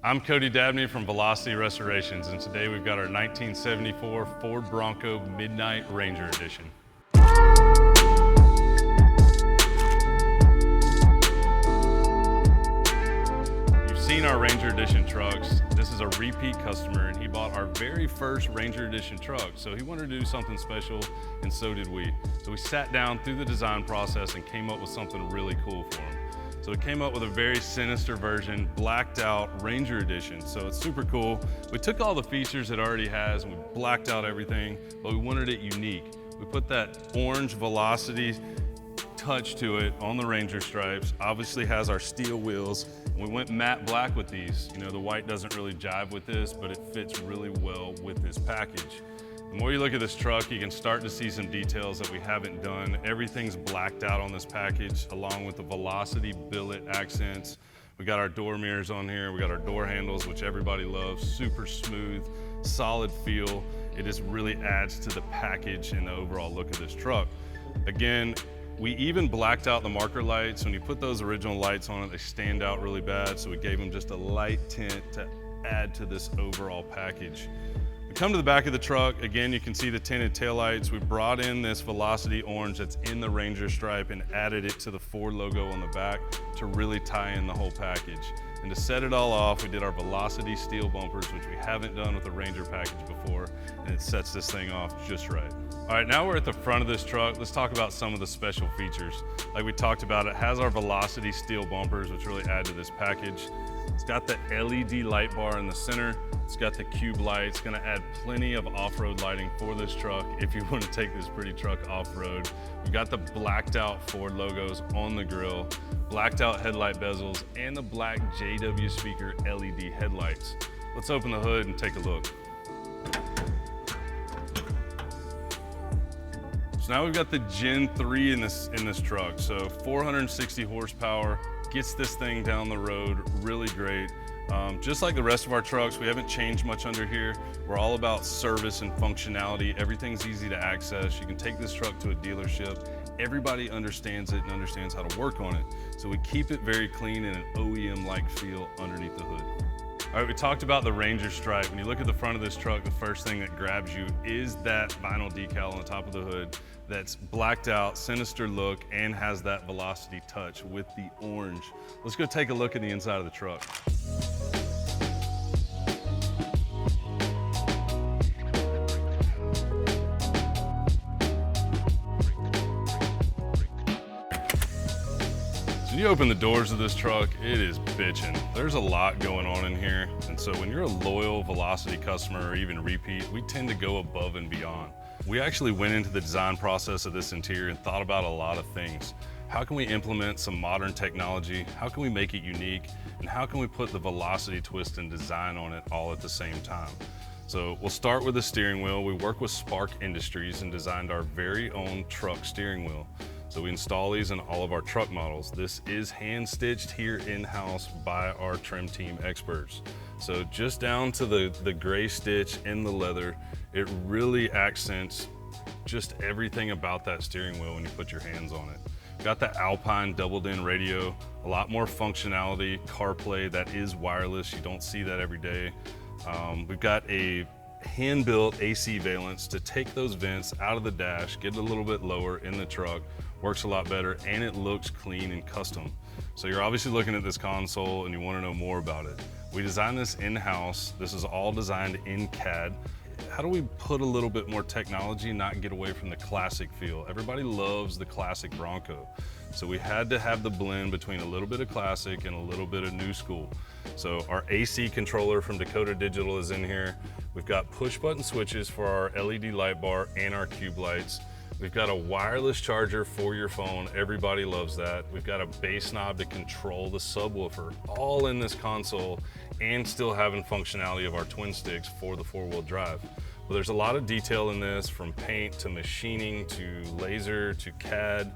I'm Cody from Velocity Restorations, and today we've got our 1974 Ford Bronco Midnight Ranger Edition. You've seen our Ranger Edition trucks. This is a repeat customer, and he bought our very first Ranger Edition truck, so he wanted to do something special, and so did we. So we sat down through the design process and came up with something really cool for him. So we came up with a very sinister version, blacked out Ranger Edition. So it's super cool. We took all the features it already has and we blacked out everything, but we wanted it unique. We put that orange Velocity touch to it on the Ranger stripes. Obviously has our steel wheels. We went matte black with these. You know, the white doesn't really jive with this, but it fits really well with this package. The more you look at this truck, you can start to see some details that we haven't done. Everything's blacked out on this package, along with the Velocity billet accents. We got our door mirrors on here. We got our door handles, which everybody loves. Super smooth, solid feel. It just really adds to the package and the overall look of this truck. Again, we even blacked out the marker lights. When you put those original lights on it, they stand out really bad. So we gave them just a light tint to add to this overall package. We come to the back of the truck. Again, you can see the tinted taillights. We brought in this Velocity orange that's in the Ranger stripe and added it to the Ford logo on the back to really tie in the whole package. And to set it all off, we did our Velocity steel bumpers, which we haven't done with the Ranger package before, and it sets this thing off just right. All right, now we're at the front of this truck. Let's talk about some of the special features. Like we talked about, it has our Velocity steel bumpers, which really add to this package. It's got the LED light bar in the center. It's got the cube light. It's gonna add plenty of off-road lighting for this truck if you want to take this pretty truck off-road. We've got the blacked out Ford logos on the grille, blacked out headlight bezels, and the black JW speaker LED headlights. Let's open the hood and take a look. So now we've got the Gen 3 in this truck. So 460 horsepower, gets this thing down the road really great. Just like the rest of our trucks, we haven't changed much under here. We're all about service and functionality. Everything's easy to access. You can take this truck to a dealership. Everybody understands it and understands how to work on it. So we keep it very clean and an OEM-like feel underneath the hood. All right, we talked about the Ranger stripe. When you look at the front of this truck, the first thing that grabs you is that vinyl decal on the top of the hood that's blacked out, sinister look, and has that Velocity touch with the orange. Let's go take a look at the inside of the truck. When you open the doors of this truck, it is bitchin'. There's a lot going on in here. And so when you're a loyal Velocity customer or even repeat, we tend to go above and beyond. We actually went into the design process of this interior and thought about a lot of things. How can we implement some modern technology? How can we make it unique? And how can we put the Velocity twist and design on it all at the same time? So we'll start with the steering wheel. We work with Spark Industries and designed our very own truck steering wheel. So we install these in all of our truck models. This is hand stitched here in-house by our trim team experts. So just down to the gray stitch in the leather, it really accents just everything about that steering wheel when you put your hands on it. Got the Alpine doubled in radio, a lot more functionality, CarPlay that is wireless. You don't see that every day. We've got a hand-built AC valence to take those vents out of the dash, get it a little bit lower in the truck, works a lot better, and it looks clean and custom. So you're obviously looking at this console and you want to know more about it. We designed this in-house. This is all designed in CAD. How do we put a little bit more technology and not get away from the classic feel? Everybody loves the classic Bronco. So we had to have the blend between a little bit of classic and a little bit of new school. So our AC controller from Dakota Digital is in here. We've got push button switches for our LED light bar and our cube lights. We've got a wireless charger for your phone. Everybody loves that. We've got a bass knob to control the subwoofer, all in this console, and still having functionality of our twin sticks for the four-wheel drive. Well, there's a lot of detail in this, from paint to machining to laser to CAD.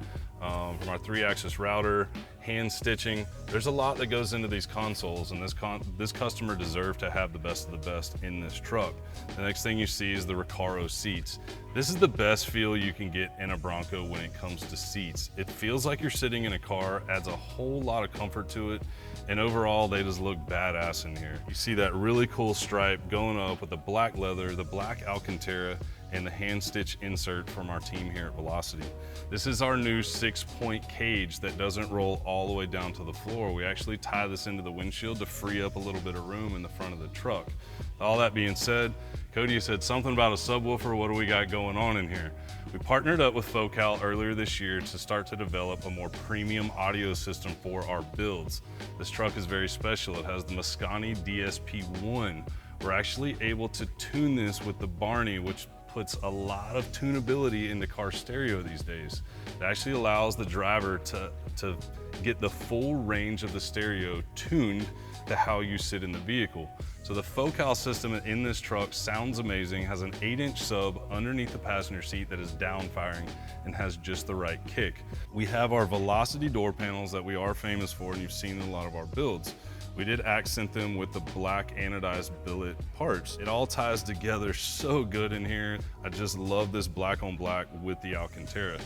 from our 3-axis router, hand stitching. There's a lot that goes into these consoles, and this customer deserved to have the best of the best in this truck. The next thing you see is the Recaro seats. This is the best feel you can get in a Bronco when it comes to seats. It feels like you're sitting in a car, adds a whole lot of comfort to it, and overall they just look badass in here. You see that really cool stripe going up with the black leather, the black Alcantara, and the hand stitch insert from our team here at Velocity. This is our new 6-point cage that doesn't roll all the way down to the floor. We actually tie this into the windshield to free up a little bit of room in the front of the truck. All that being said, Cody said something about a subwoofer. What do we got going on in here? We partnered up with Focal earlier this year to start to develop a more premium audio system for our builds. This truck is very special. It has the Mascani DSP-1. We're actually able to tune this with the Barney, which puts a lot of tunability in the car stereo these days. It actually allows the driver to get the full range of the stereo tuned to how you sit in the vehicle. So the Focal system in this truck sounds amazing, has an 8-inch sub underneath the passenger seat that is down firing and has just the right kick. We have our Velocity door panels that we are famous for, and you've seen in a lot of our builds. We did accent them with the black anodized billet parts. It all ties together so good in here. I just love this black on black with the Alcantara.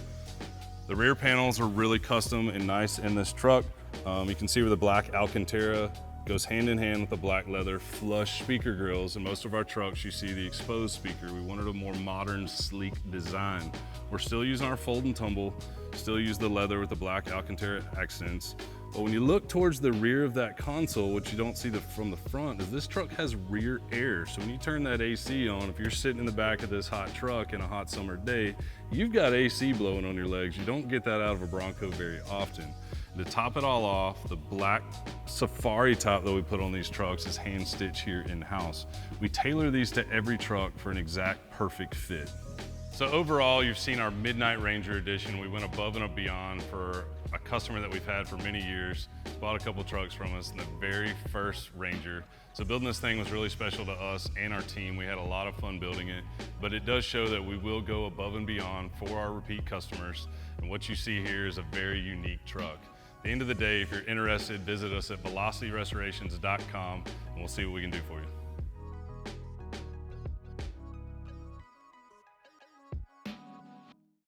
The rear panels are really custom and nice in this truck. You can see where the black Alcantara goes hand in hand with the black leather flush speaker grills. In most of our trucks, you see the exposed speaker. We wanted a more modern, sleek design. We're still using our fold and tumble, still use the leather with the black Alcantara accents. But when you look towards the rear of that console, what you don't see from the front is this truck has rear air. So when you turn that AC on, if you're sitting in the back of this hot truck in a hot summer day, you've got AC blowing on your legs. You don't get that out of a Bronco very often. To top it all off, the black safari top that we put on these trucks is hand stitched here in-house. We tailor these to every truck for an exact perfect fit. So overall, you've seen our Midnight Ranger edition. We went above and beyond for a customer that we've had for many years. He's bought a couple trucks from us in the very first Ranger. So building this thing was really special to us and our team. We had a lot of fun building it, but it does show that we will go above and beyond for our repeat customers. And what you see here is a very unique truck. At the end of the day, if you're interested, visit us at velocityrestorations.com and we'll see what we can do for you.